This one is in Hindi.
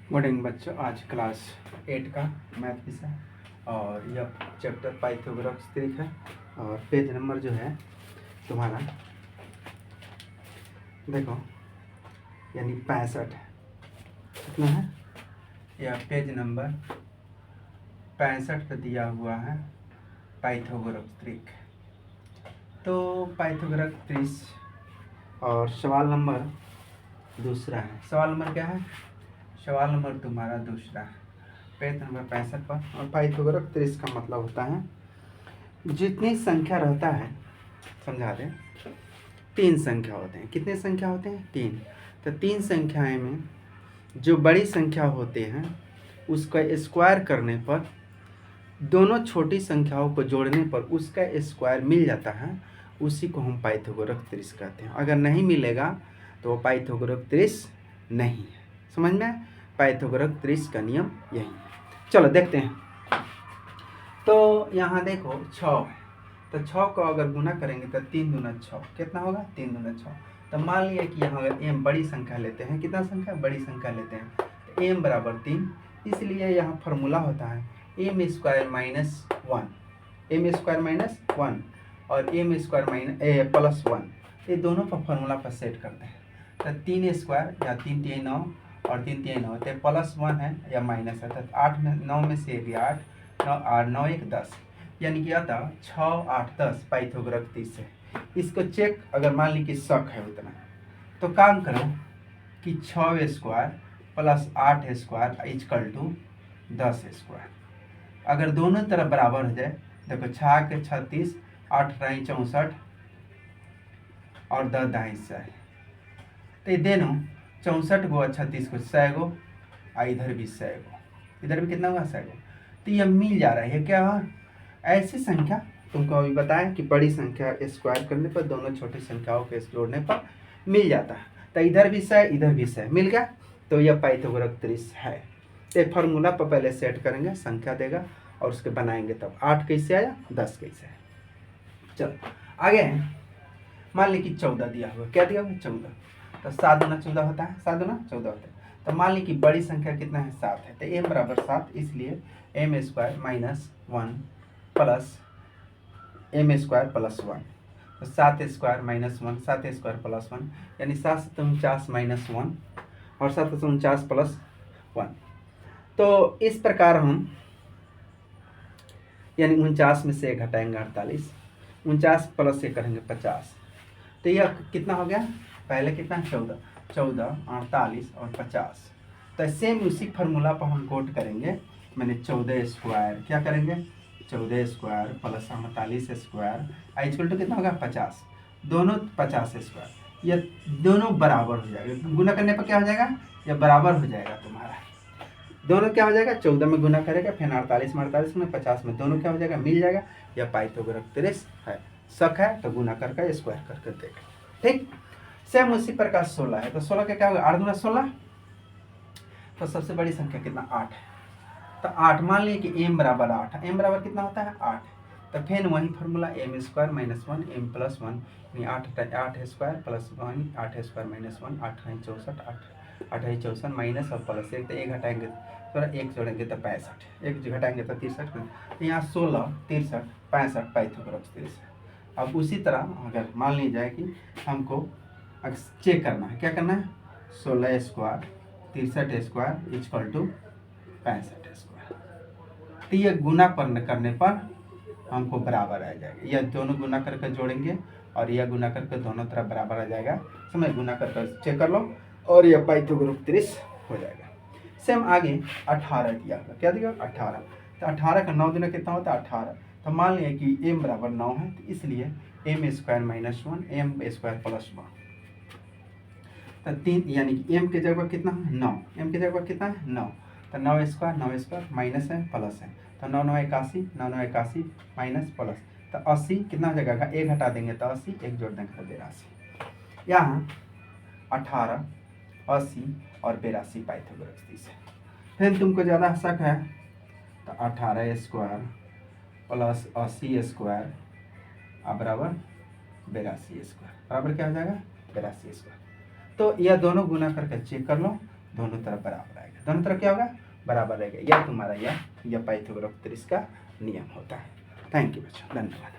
गुड इवनिंग बच्चों। आज क्लास 8 का मैथ विषय और यह चैप्टर पाइथागोरस ट्रिक है और पेज नंबर जो है तुम्हारा देखो यानी 65 कितना है। यह पेज नंबर 65 पे दिया हुआ है पाइथागोरस ट्रिक। तो पाइथागोरस ट्रिक और सवाल नंबर दूसरा है। सवाल नंबर क्या है? सवाल नंबर तुम्हारा दूसरा है पेज नंबर 65 पर। और पाइथागोरस ट्रिक का मतलब होता है जितनी संख्या रहता है, समझा दें, 3 संख्या होते हैं। कितने संख्या होते हैं? 3। तो 3 संख्याएं में जो बड़ी संख्या होते हैं उसका स्क्वायर करने पर, दोनों छोटी संख्याओं को जोड़ने पर उसका स्क्वायर मिल जाता है, उसी को हम पाइथागोरस ट्रिक कहते हैं। अगर नहीं मिलेगा तो वो पाइथागोरस ट्रिक नहीं है। समझ में? पाइथागोरस ट्रिक का नियम यही है। चलो देखते हैं। तो यहाँ देखो 6 है, तो 6 को अगर गुना करेंगे तो 3 दूना 6 कितना होगा? 3 दूना 6। तो मान लिया कि यहाँ अगर m बड़ी संख्या लेते हैं, कितना संख्या? बड़ी संख्या लेते हैं, तो m बराबर 3। इसलिए यहाँ फॉर्मूला होता है m square minus 1, m square minus 1 और m स्क्वायर माइनस प्लस 1, ये दोनों पर फॉर्मूला पर सेट करते हैं। तो 3 स्क्वायर या 3 3 9 और 3 3 9, तो प्लस 1 है या माइनस है, तो 8 में 9 में से भी 8, 9 8 9 1 10, यानी कि आता 6 8 10 पाइथागोरस ट्रिक से। इसको चेक अगर मान ली कि शक है उतना, तो काम करो कि 6 square plus 8 square equal to 10 square. अगर दोनों तरफ बराबर हो जाए, देखो 6 के 36, 8 राई 64 और 10 दाई 100, तो ये दोनों 64 गो 36 को 100 गो, और इधर भी 100 गो, इधर भी कितना हुआ? 100 गो। तो यह मिल जा रहा है। क्या हुआ? ऐसी संख्या तुमको अभी बताया कि बड़ी संख्या स्क्वायर करने पर दोनों छोटी संख्याओं के जोड़ने पर मिल जाता है। तो इधर भी 100 इधर भी 100 मिल गया, तो यह पाइथागोरस ट्रिक है। तो फॉर्मूला पर पहले सेट करेंगे, संख्या देगा और उसके बनाएंगे, तब 8 कैसे आया, 10 कैसे आया। चलो आगे मान ली कि 14 दिया हुआ। क्या दिया हुआ? 14। तो 7 दूना 14 होता है, 7 दूना 14 होता है। तो मान ली कि बड़ी संख्या कितना है? 7 है, तो m बराबर 7, इसलिए m square minus 1 plus m square plus 1, तो 7 स्क्वायर माइनस 1, 7 स्क्वायर प्लस 1, यानी 7 49 माइनस 1 और 7 49 प्लस 1। तो इस प्रकार हम यानी 49 में से 1 घटाएंगे 48, 49 प्लस से करेंगे 50, तो यह कितना हो गया? पहले कितना? 14, 14 48 और 50। तो सेम उसी फार्मूला पर हम कोट करेंगे, मैंने 14 स्क्वायर क्या करेंगे? 14 square plus 48 square equal to कितना होगा? 50। दोनों 50 स्क्वायर, यह दोनों बराबर हो जाएगा। गुना करने पर क्या हो जाएगा? यह बराबर हो जाएगा तुम्हारा। दोनों क्या हो जाएगा? 14 में गुना करेगा, फिर 48 में 48 में 50 में, दोनों क्या हो जाएगा? मिल जाएगा। यह पाइथागोरस ट्रिक है। शक है तो गुना करके स्क्वायर करके देगा। ठीक। सेम उसी प्रकार 16 है, तो 16 का क्या होगा? 8 दूना 16, तो सबसे बड़ी संख्या कितना? 8 है। तो 8 मान लिए कि m बराबर 8 है। m बराबर कितना होता है? 8। तो फिर वही formula m square minus 1 m plus 1, यानी 8 स्क्वायर प्लस 1, 8 स्क्वायर माइनस 1, 8 है 64, 8 है 64 माइनस और प्लस 1, तो 1 घटाएंगे थोड़ा 1 जोड़ेंगे तो 65, 1 घटाएंगे तो 63, तो यहाँ 16 63 65 पाइथागोरस ट्रिक। अब उसी तरह अगर मान ली जाए कि हमको चेक करना है, क्या करना है? 16 square 63 square equal to 65 square, तो ये गुना करने पर हमको बराबर आ जाएगा। यह दोनों गुना करके जोड़ेंगे और यह गुना करके दोनों तरफ बराबर आ जाएगा। समझ? गुना करके चेक कर लो और यह पाइथागोरस ट्रिक हो जाएगा। सेम आगे 18 दिया होगा। क्या दिया? 18। तो 18 का 9 दूना कितना होता है? 18। तो मान लिया कि m बराबर 9 है, तो इसलिए m square minus 1 m square plus 1, तो 3, यानी कि m की जगह कितना है? 9। m की जगह कितना है? 9। तो 9 स्क्वायर माइनस है प्लस है, तो 9 9 81, 9 9 81 माइनस प्लस, तो 80 कितना हो जाएगा? 1 हटा देंगे तो 80, 1 जोड़ देंगे तो 82। यहाँ 18 80 और 82 पाइथागोरस ट्रिक है। फिर तुमको ज़्यादा शक है तो 18 स्क्वायर प्लस 80 स्क्वायर बराबर 82 स्क्वायर, बराबर क्या हो जाएगा? 82 स्क्वायर। तो यह दोनों गुना करके चेक कर लो, दोनों तरफ बराबर आएगा। दोनों तरफ क्या होगा, बराबर रहेगा। यह तुम्हारा यह पाइथागोरस का नियम होता है। थैंक यू बच्चों, धन्यवाद।